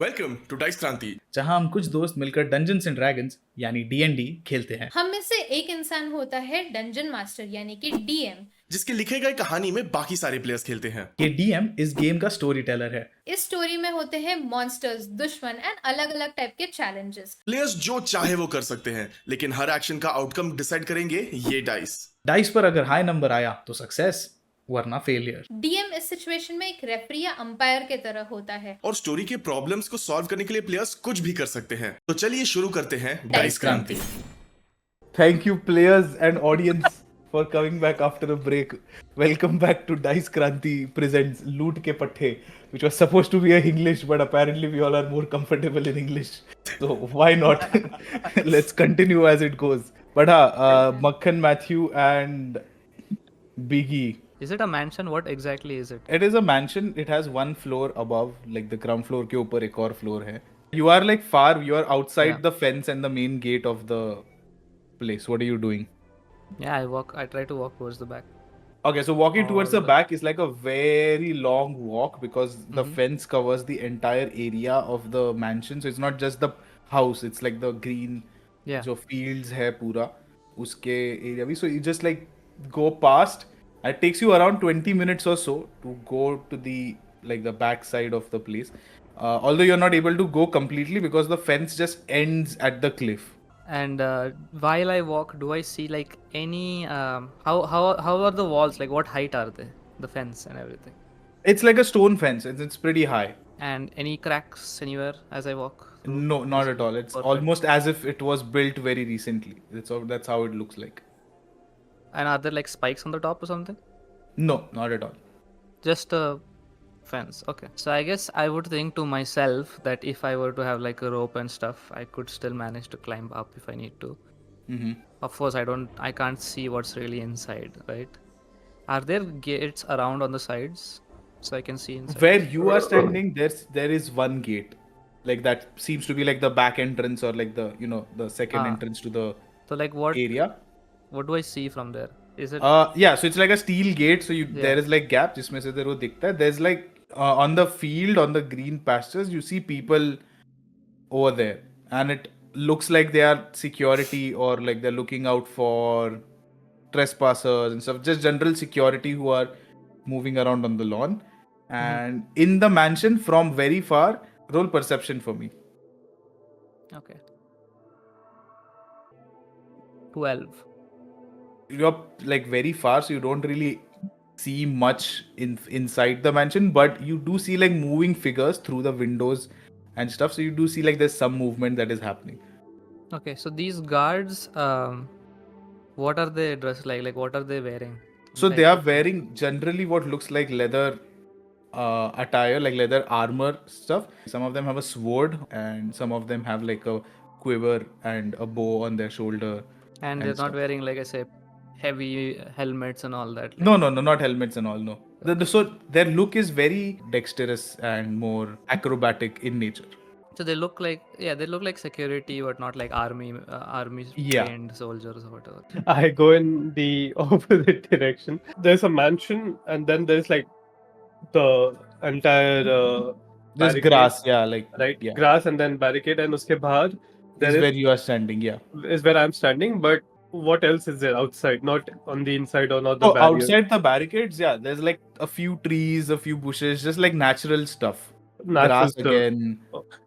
Welcome to DiceKranti, जहां हम कुछ दोस्त मिलकर डंजन्स एंड ड्रैगन्स यानी D&D खेलते हैं। हम में से एक इंसान होता है डंजन मास्टर यानी कि डीएम। जिसके लिखे गए कहानी में बाकी सारे प्लेयर्स खेलते हैं। ये DM इस गेम का स्टोरी टेलर है। इस स्टोरी में होते हैं मॉन्स्टर्स, दुश्मन एंड अलग अलग टाइप के चैलेंजेस। प्लेयर्स जो चाहे वो कर सकते हैं, लेकिन हर एक्शन का आउटकम डिसाइड करेंगे ये डाइस। डाइस पर अगर हाई नंबर आया तो सक्सेस, वरना फेलियर। डीएम इस सिचुएशन में एक रेफरी या अंपायर के तरह होता है। और स्टोरी के प्रॉब्लम्स को सॉल्व करने के लिए प्लेयर्स कुछ भी कर सकते हैं। तो चलिए शुरू करते हैं DiceKranti। Thank you players and audience for coming back after a break. Welcome back to DiceKranti presents lootkepatthe, which was supposed to be a English, but apparently we all are more comfortable in English. So why not? Let's continue as it goes. But Makhan, Matthew and Biggie. Is it a mansion? What exactly is it? It is a mansion. It has one floor above, like the ground floor के ऊपर एक और floor है. You are like far. You are outside Yeah. the fence and the main gate of the place. What are you doing? Yeah, I try to walk towards the back. Okay, so walking towards the Or- back is like a very long walk because the Mhm. fence covers the entire area of the mansion. So it's not just the house. It's like the green, Yeah. जो fields है पूरा उसके area भी. So you just like go past. It takes you around 20 minutes or so to go to the back side of the place. Although you're not able to go completely because the fence just ends at the cliff. And while I walk, do I see like any how are the walls? Like what height are they? The fence and everything. It's like a stone fence. It's pretty high. And any cracks anywhere as I walk? through? No, not at all. It's Perfect. almost as if it was built very recently. That's how it looks like. And are there like spikes on the top or something? No, not at all. Just a fence. Okay. So I guess I would think to myself that if I were to have like a rope and stuff, I could still manage to climb up if I need to. Mm-hmm. Of course, I can't see what's really inside, right? Are there gates around on the sides so I can see inside? Where you are standing, there is one gate, like that seems to be like the back entrance or like the second Ah. entrance to the So like what area. do I see from there? Is it Yeah, so it's like a steel gate. So Yeah. there is like gap, जिसमें से तेरे को दिखता है. There's like on the field, on the green pastures, you see people over there, and it looks like they are security or like they're looking out for trespassers and stuff. Just general security who are moving around on the lawn. And in the mansion from very far, roll perception for me. okay? 12. You're like very far, so you don't really see much inside the mansion, but you do see like moving figures through the windows and stuff. So you do see like there's some movement that is happening. Okay, so these guards, what are they dressed like? Like what are they wearing? So Like- they are wearing generally what looks like leather attire, like leather armor stuff. Some of them have a sword, and some of them have like a quiver and a bow on their shoulder. and they're stuff. not wearing like I say heavy helmets and all that. Like, No, not helmets and all. No. So their look is very dexterous and more acrobatic in nature. So they look like security, but not like army Yeah. trained soldiers or whatever. I go in the opposite direction. There's a mansion, and then there's like the entire Just barricade, grass, yeah, like right? yeah. Grass and then barricade, and uske bahar This is there where you are standing, yeah. is where I'm standing. But what else is there outside? Not on the inside or not the Oh, barrier. outside the barricades, yeah, there's like a few trees, a few bushes, just like natural stuff. Natural Grass stuff. again.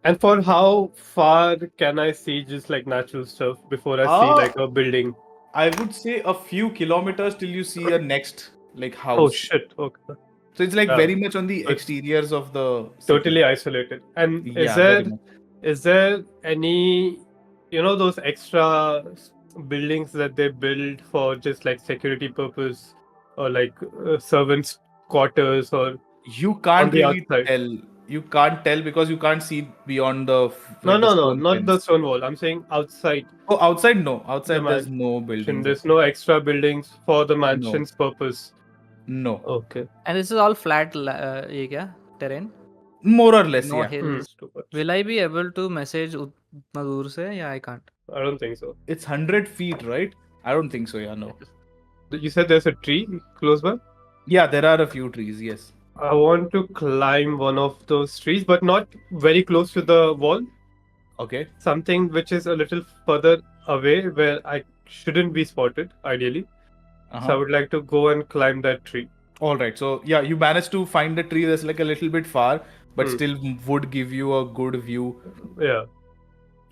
And for how far can I see just like natural stuff before I see Ah. like a building? I would say a few kilometers till you see a next like house. Oh shit! Okay, So it's like Yeah. very much on the But- exteriors of the city. totally isolated. And Yeah, very much. is there any those extra buildings that they build for just like security purpose or like servants quarters or You can't the really outside. tell. You can't tell because you can't see beyond the no the stone not fence. the stone wall. I'm saying outside. Oh, outside no. Outside The there's no buildings. There's no extra buildings for the mansion's purpose. No. Okay. And this is all flat ये क्या terrain? More or less, No yeah. hills. Too much. Will I be able to message उतना दूर से? Yeah, I can't. I don't think so. It's 100 feet, right? I don't think so, yeah, no. You said there's a tree close by. Yeah, there are a few trees, yes. I want to climb one of those trees, but not very close to the wall. Okay. Something which is a little further away where I shouldn't be spotted, ideally. So I Uh-huh. would like to go and climb that tree. All right. So yeah, you managed to find a tree that's like a little bit far, but still would give you a good view Yeah.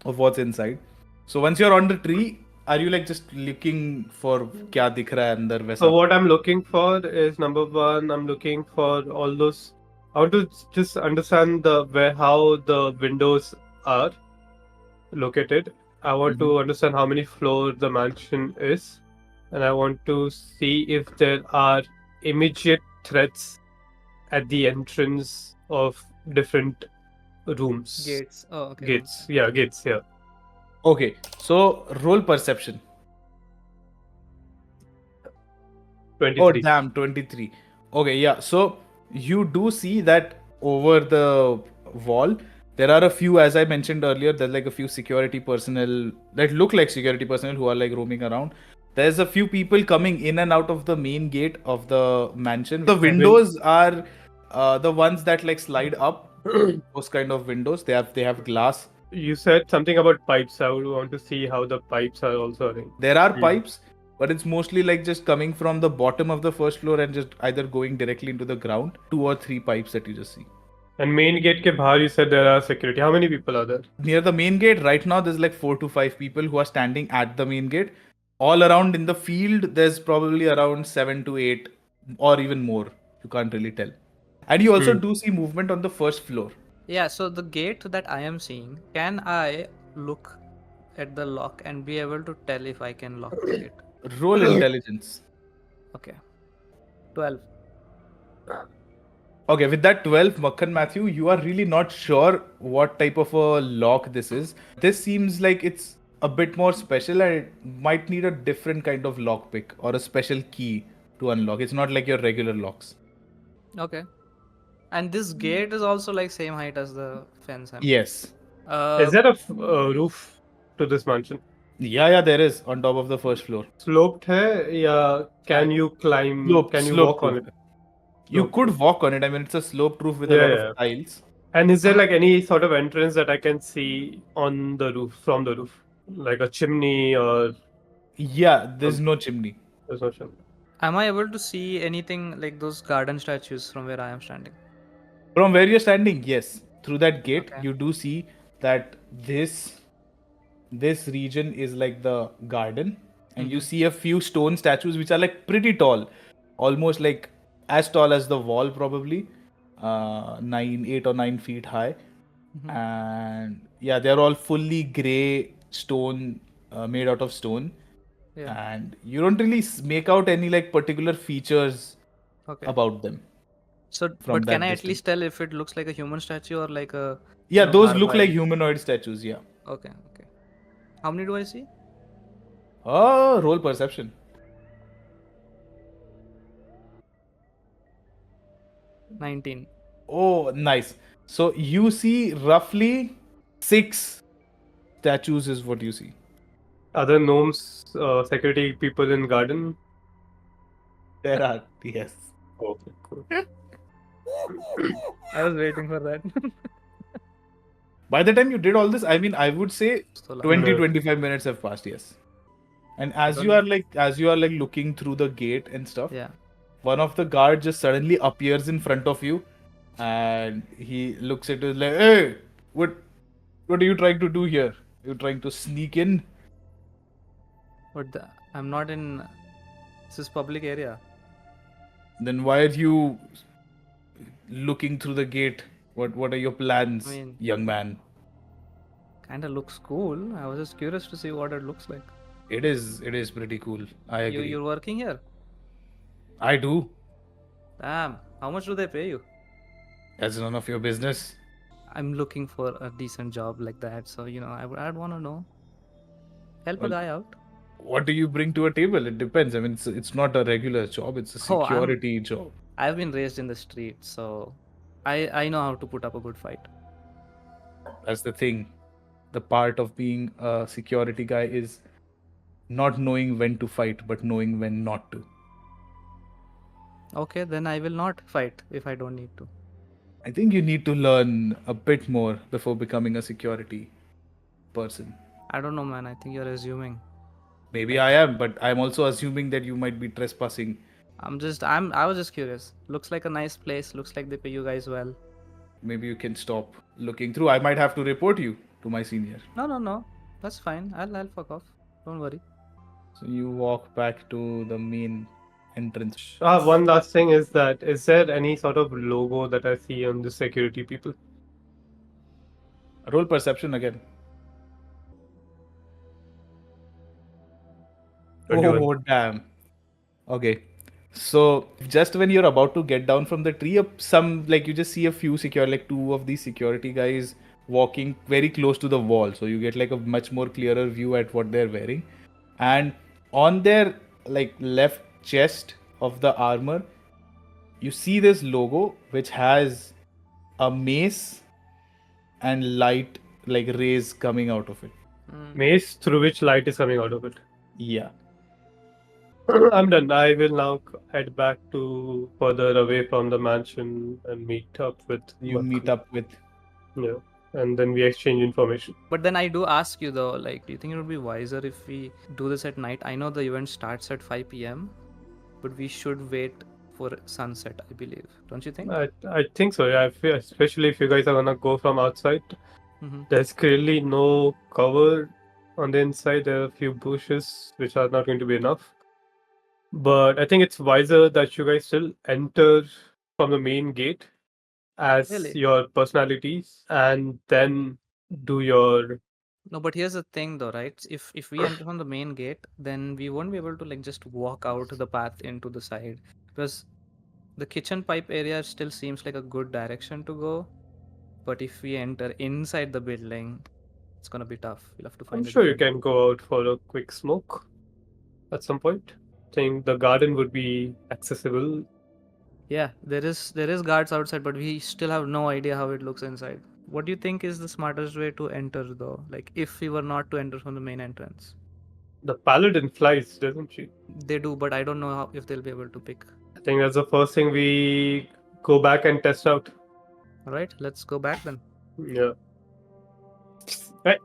of what's inside. So once you're on the tree, are you like just looking for kya dikh raha hai andar So वैसा? what I'm looking for is number one, I'm looking for all those. I want to just understand how the windows are located. I want to understand how many floors the mansion is, and I want to see if there are immediate threats at the entrance of different rooms. Gates. Oh, okay. Gates. Yeah, gates. Yeah. Okay. So roll perception. 23. Oh damn, 23. Okay, yeah. So you do see that over the wall there are a few, as I mentioned earlier, there's like a few security personnel that look like security personnel who are like roaming around. There's a few people coming in and out of the main gate of the mansion. The windows are the ones that like slide up. Those kind of windows. They have glass. You said something about pipes. I would want to see how the pipes are also arranged. There are pipes, but it's mostly like just coming from the bottom of the first floor and just either going directly into the ground. 2 or 3 pipes that you just see. And main gate ke bahar, you said there are security. How many people are there? Near the main gate, right now, there's like 4 to 5 people who are standing at the main gate. All around in the field, there's probably around 7 to 8 or even more. You can't really tell. And you also do see movement on the first floor. Yeah, so the gate that I am seeing, can I look at the lock and be able to tell if I can lock the gate? Roll intelligence. Okay. 12. Okay, with that 12, Makhan Matthew, you are really not sure what type of a lock this is. This seems like it's a bit more special and it might need a different kind of lockpick or a special key to unlock. It's not like your regular locks. Okay. And this gate is also like same height as the fence. Yes. Is there a roof to this mansion? Yeah, there is on top of the first floor. Sloped hai ya can you climb? Can you walk on it? You could walk on it. I mean, it's a sloped roof with a lot of tiles. And is there like any sort of entrance that I can see on the roof, from the roof? Like a chimney or Yeah, there's no chimney. there's no chimney? Am I able to see anything like those garden statues from where I am standing? From where you're standing, yes. Through that gate, Okay. you do see that this region is like the garden, and you see a few stone statues which are like pretty tall, almost like as tall as the wall, probably 8 or 9 feet high. And yeah, they're all fully gray stone, made out of stone. Yeah. And you don't really make out any like particular features Okay. about them. So, from but can that I at distance. least tell if it looks like a human statue or like a? Yeah, know, those look marble? like humanoid statues. Yeah. Okay. How many do I see? Oh, roll perception. 19. Oh, nice. So you see roughly 6 statues is what you see. Other gnomes, security people in garden. There are, yes. Okay, cool. I was waiting for that. By the time you did all this, I mean, I would say So long. 20-25 minutes have passed, yes. And as you are like looking through the gate and stuff, Yeah. one of the guards just suddenly appears in front of you, and he looks at you like, "Hey, what are you trying to do here? You're trying to sneak in?" But I'm not in. This is public area. Then why are you looking through the gate? What are your plans, I mean- young man? Kinda looks cool. I was just curious to see what it looks like. It is pretty cool. I agree. You're working here? I do. Damn. How much do they pay you? That's none of your business. I'm looking for a decent job like that, so I'd want to know. Help a Well- guy out. What do you bring to a table? It depends. I mean, it's not a regular job. It's a Oh, I'm- security job. I've been raised in the street, so I know how to put up a good fight. That's the thing. The part of being a security guy is not knowing when to fight, but knowing when not to. Okay, then I will not fight if I don't need to. I think you need to learn a bit more before becoming a security person. I don't know, man. I think you're assuming. Maybe I am, but I'm also assuming that you might be trespassing. I was just curious. Looks like a nice place. Looks like they pay you guys well. Maybe you can stop looking through. I might have to report you to my senior. No. That's fine. I'll fuck off. Don't worry. So you walk back to the main entrance. One last thing is there any sort of logo that I see on the security people? Roll perception again. 21. Oh, damn. Okay. So just when you're about to get down from the tree, you just see a few like two of these security guys walking very close to the wall. So you get like a much more clearer view at what they're wearing. And on their like left chest of the armor, you see this logo which has a mace and light like rays coming out of it. Mace through which light is coming out of it. Yeah. I'm done. I will now head back to further away from the mansion and meet up with You my meet crew. up with Yeah, and then we exchange information. But then I do ask you though, like, do you think it would be wiser if we do this at night? I know the event starts at 5 p.m., but we should wait for sunset, I believe. Don't you think? I think so. Yeah, especially if you guys are gonna go from outside. Mm-hmm. There's clearly no cover on the inside. There are a few bushes which are not going to be enough. But I think it's wiser that you guys still enter from the main gate as Really? your personalities and then do your. No, but here's the thing though, right? If we enter from the main gate, then we won't be able to like just walk out the path into the side, because the kitchen pipe area still seems like a good direction to go. But if we enter inside the building, it's gonna be tough. We'll have to find. I'm sure you can go out for a quick smoke at some point. I think the garden would be accessible. Yeah, there is guards outside, but we still have no idea how it looks inside. What do you think is the smartest way to enter though? Like if we were not to enter from the main entrance. The paladin flies, doesn't she? They do, but I don't know how, if they'll be able to pick. I think that's the first thing we go back and test out. All right, let's go back then. Yeah. Hey,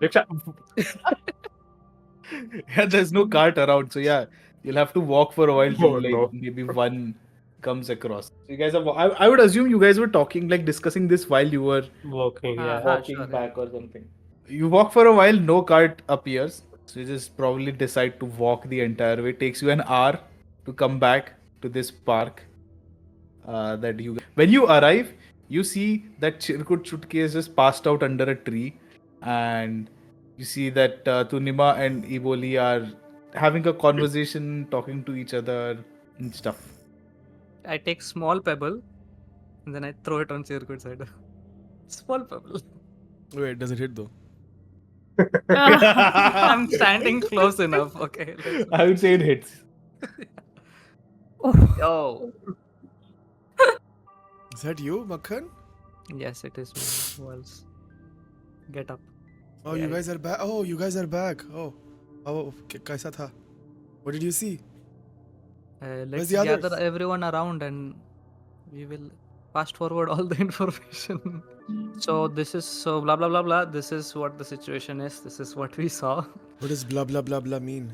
Riksha. yeah, there's no cart around, so yeah, you'll have to walk for a while till Oh, like no. maybe one comes across. So you guys are. I would assume you guys were talking, like discussing this while you were Walking, yeah. walking sure, back or something. You walk for a while, no cart appears, so you just probably decide to walk the entire way. It takes you an hour to come back to this park. That you when you arrive, you see that Chirkut Chutke is just passed out under a tree, and you see that Tunima and Iboli are having a conversation, talking to each other and stuff. I take small pebble and then I throw it on Chirkut's side. Small pebble. Wait, does it hit though? I'm standing close enough. Okay. I would say it hits. Oh. Is that you, Makhan? Yes, it is me. Who else? Get up. Oh, you guys are back. Oh, you guys are back. Oh, kaisa tha? What did you see? Let's the others? gather everyone around and we will fast forward all the information. So blah blah blah blah. This is what the situation is. This is what we saw. What does blah blah blah blah mean?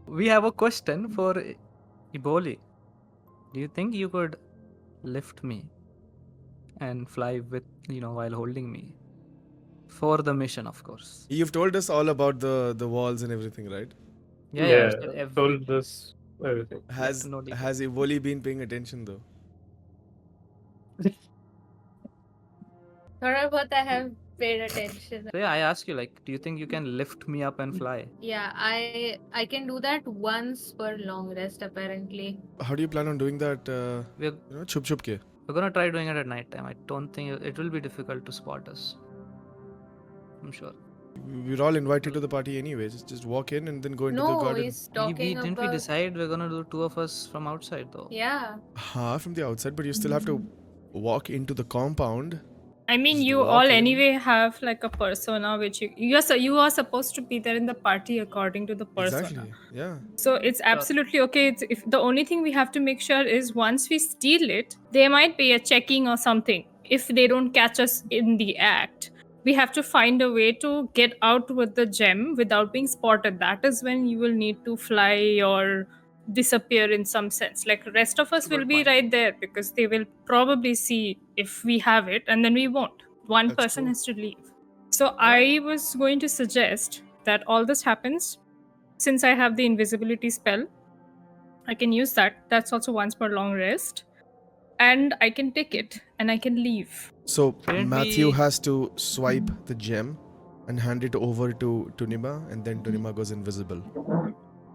We have a question for Iboli. Do you think you could lift me and fly with, while holding me? For the mission, of course. You've told us all about the walls and everything, right? Yeah, I've told this everything. Has Evoli been paying attention though? Thoda bahut I have paid attention. So yeah, I ask you, like, do you think you can lift me up and fly? Yeah, I can do that once per long rest apparently. How do you plan on doing that? We're Chup chup ke? gonna try doing it at night time. I don't think it will be difficult to spot us. I'm sure. We're all invited to the party anyway. Just walk in and then go into the No, garden. he's talking Didn't we about. decide we're gonna do two of us from outside though? Yeah. From the outside, but you still have to walk into the compound. I mean, Just you walk all in. anyway have like a persona which you are supposed to be there in the party according to the persona. Exactly. Yeah. So it's absolutely okay. If the only thing we have to make sure is once we steal it, there might be a checking or something. If they don't catch us in the act, we have to find a way to get out with the gem without being spotted. That is when you will need to fly or disappear in some sense. Like rest of us a will good be point. right there because they will probably see if we have it and then we won't. One That's person true. has to leave. So I was going to suggest that all this happens since I have the invisibility spell. I can use that. That's also once per long rest. And I can take it and I can leave. So Shouldn't Matthew we- has to swipe the gem and hand it over to Tunima, and then Tunima goes invisible.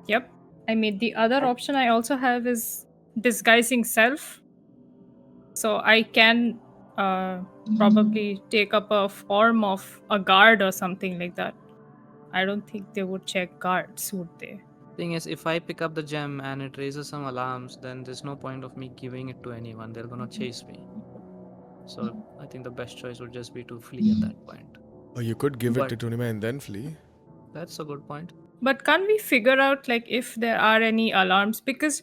Yep. I mean, the other option I also have is disguising self. So I can probably take up a form of a guard or something like that. I don't think they would check guards, would they? Thing is, if I pick up the gem and it raises some alarms, then there's no point of me giving it to anyone. They're gonna chase me. So I think the best choice would just be to flee at that point. Or you could give it But- to Tunima and then flee. That's a good point. But can't we figure out like if there are any alarms? Because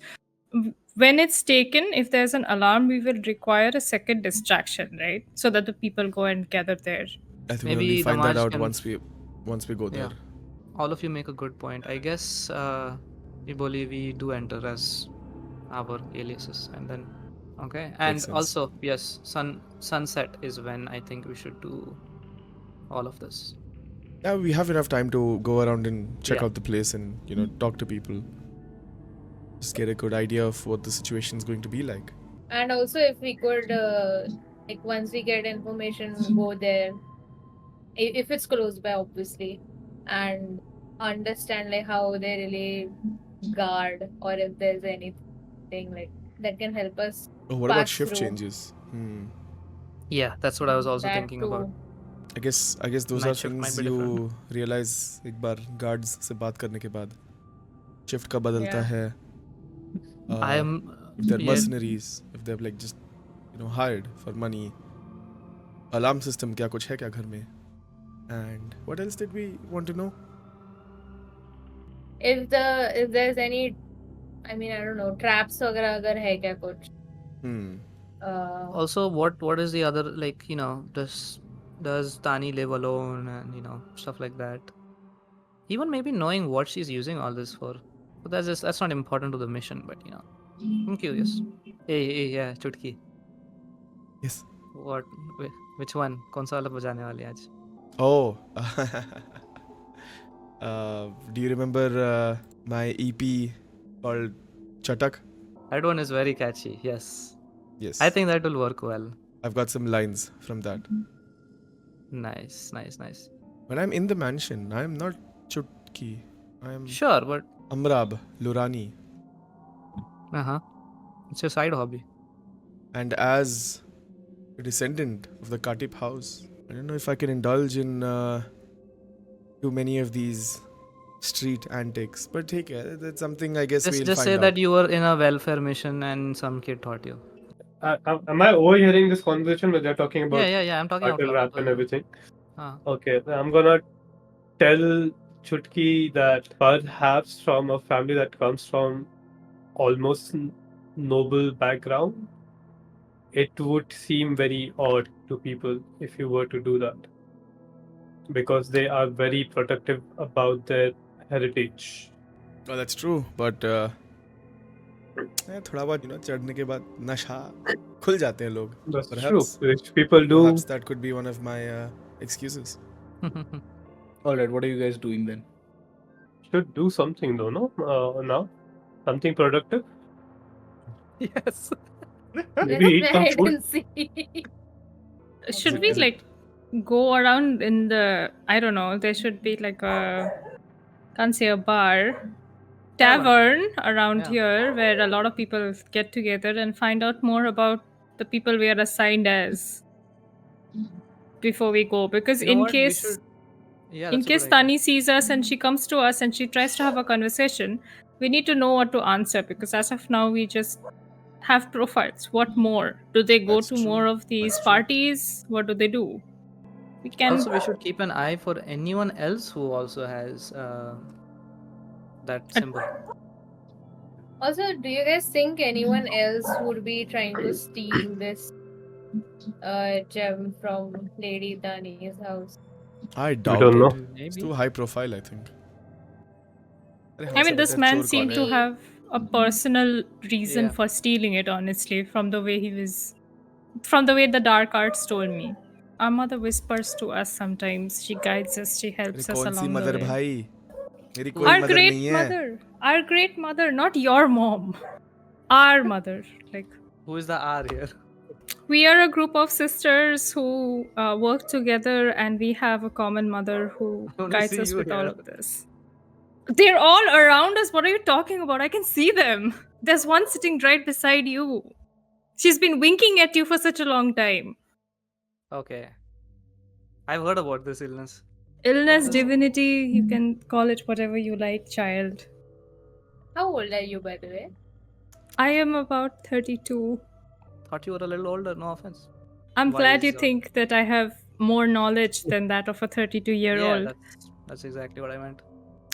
when it's taken, if there's an alarm, we will require a second distraction, right? So that the people go and gather there. I think we Maybe only the find that Maj out can- once we go there. Yeah. All of you make a good point. I guess Iboli, we do enter as our aliases, and then okay. And sense. also, yes, sunset is when I think we should do all of this. Yeah, we have enough time to go around and check Yeah. out the place and talk to people. Just get a good idea of what the situation is going to be like. And also, if we could, like, once we get information, go there. If it's close by, obviously, and understand like how they really guard, or if there's anything like that can help us. Oh, what about Pass shift through. changes? Yeah, that's what I was also That thinking about. too. I guess those Night are shift might things be you realize एक बार guards से बात करने के बाद. Shift का बदलता Yeah. है. I am. If they're yeah, mercenaries, if they're like just hired for money. Alarm system क्या कुछ है क्या घर में? And what else did we want to know? If there's any, I mean, I don't know, traps वगैरह अगर है क्या कुछ. Also, what is the other, like, does Tani live alone and stuff like that? Even maybe knowing what she's using all this for, but that's not important to the mission. But I'm curious. Hey, yeah, Chutki. Yes. Which one? कौन सा वाला बजाने वाले आज? Oh. Do you remember my EP called Chatak? That one is very catchy. Yes, Yes. I think that will work well. I've got some lines from that. Nice. When I'm in the mansion, I'm not Chutki. I'm Sure, but Amrab Lurani. it's your side hobby. And as a descendant of the Katip house, I don't know if I can indulge in too many of these street antics. But take it. That's something I guess we'll Just find say out. that you were in a welfare mission and some kid taught you. Am I overhearing this conversation where they're talking about Yeah. I'm talking turtle about rap and everything? Ah. Okay, I'm gonna tell Chutki that perhaps from a family that comes from almost noble background, it would seem very odd to people if you were to do that, because they are very protective about their heritage. Oh, that's true. But थोड़ा बहुत चढ़ने के बाद नशा खुल जाते हैं लोग. That's Perhaps- true. Rich people do. Perhaps that could be one of my excuses. Alright, what are you guys doing then? Should do something though, no? Now, something productive. Yes. Maybe eat Let's some play hide food. and seek. Should we like go around in the, I don't know, there should be like a, can't say a bar, tavern around Yeah. here where a lot of people get together and find out more about the people we are assigned as before we go. Because You know in what? We case should- Yeah, in that's a case good idea. Tani sees us and she comes to us and she tries to have a conversation, we need to know what to answer, because as of now we just have profiles. What more? Do they go That's to true. more of these That's true. parties? What do they do? We can. Also, we should keep an eye for anyone else who also has that symbol. Also, do you guys think anyone else would be trying to steal this gem from Lady Dani's house? I doubt don't it. know. It's Maybe. too high profile, I think. I mean, this man seemed to corner. have a personal reason Yeah. for stealing it, honestly, from the way from the way the dark arts told me. Our mother whispers to us sometimes. She guides us. She helps us कौन सी along the mother way. भाई मेरी कोई Our mother great नहीं है mother. Our great mother, not your mom. Our mother. Like, Who is the R here? we are a group of sisters who work together, and we have a common mother who I only guides see us you with all here. of this. They're all around us. What are you talking about? I can see them. There's one sitting right beside you. She's been winking at you for such a long time. Okay. I've heard about this illness. Illness, Yes. divinity, you can call it whatever you like, child. How old are you, by the way? I am about 32. Thought you were a little older, no offense. I'm glad you Wise, think that I have more knowledge than that of a 32-year-old. Yeah, that's exactly what I meant.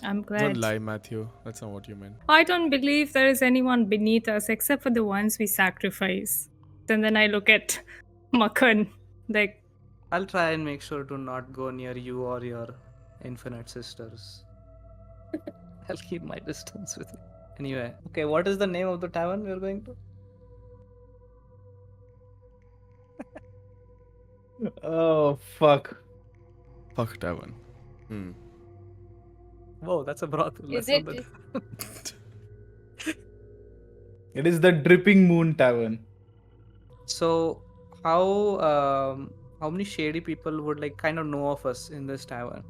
I'm glad. Don't lie, Matthew. That's not what you meant. I don't believe there is anyone beneath us except for the ones we sacrifice. And then I look at Makhan, like, I'll try and make sure to not go near you or your infinite sisters. I'll keep my distance with you. Anyway, okay, what is the name of the tavern we're going to? Oh fuck. Fuck tavern. Whoa, that's a brothel. Is that's not it- the- It is the Dripping Moon Tavern. So, how many shady people would like kind of know of us in this tavern?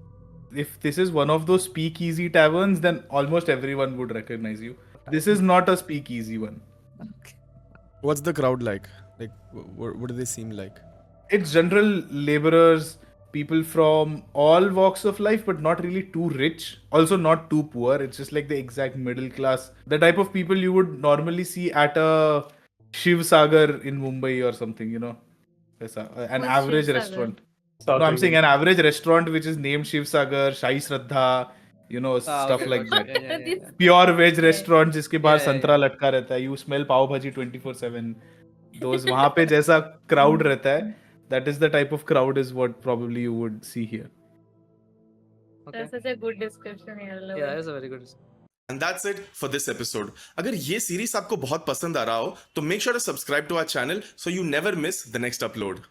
If this is one of those speakeasy taverns, then almost everyone would recognize you. This is not a speakeasy one. Okay. What's the crowd like? Like, what do they seem like? It's general laborers, people from all walks of life, but not really too rich, also not too poor. It's just like the exact middle class, the type of people you would normally see at a Shiv Sagar in Mumbai or something, you know. An Who's average Shiv Sagar? restaurant. South No, I'm saying Indian. an average restaurant which is named Shiv Sagar, Shahi Shraddha, you know, stuff okay, like gotcha. that. Yeah. Pure veg restaurant जिसके बाहर Yeah, yeah, संतरा लटका रहता है, you smell पाव भाजी 24/7. Those वहाँ पे जैसा crowd रहता है, that is the type of crowd is what probably you would see here. Okay. That's such a good description. I love Yeah, it. it's a very good. And that's it for this episode. अगर ये series आपको बहुत पसंद आ रहा हो तो make sure to subscribe to our channel so you never miss the next upload.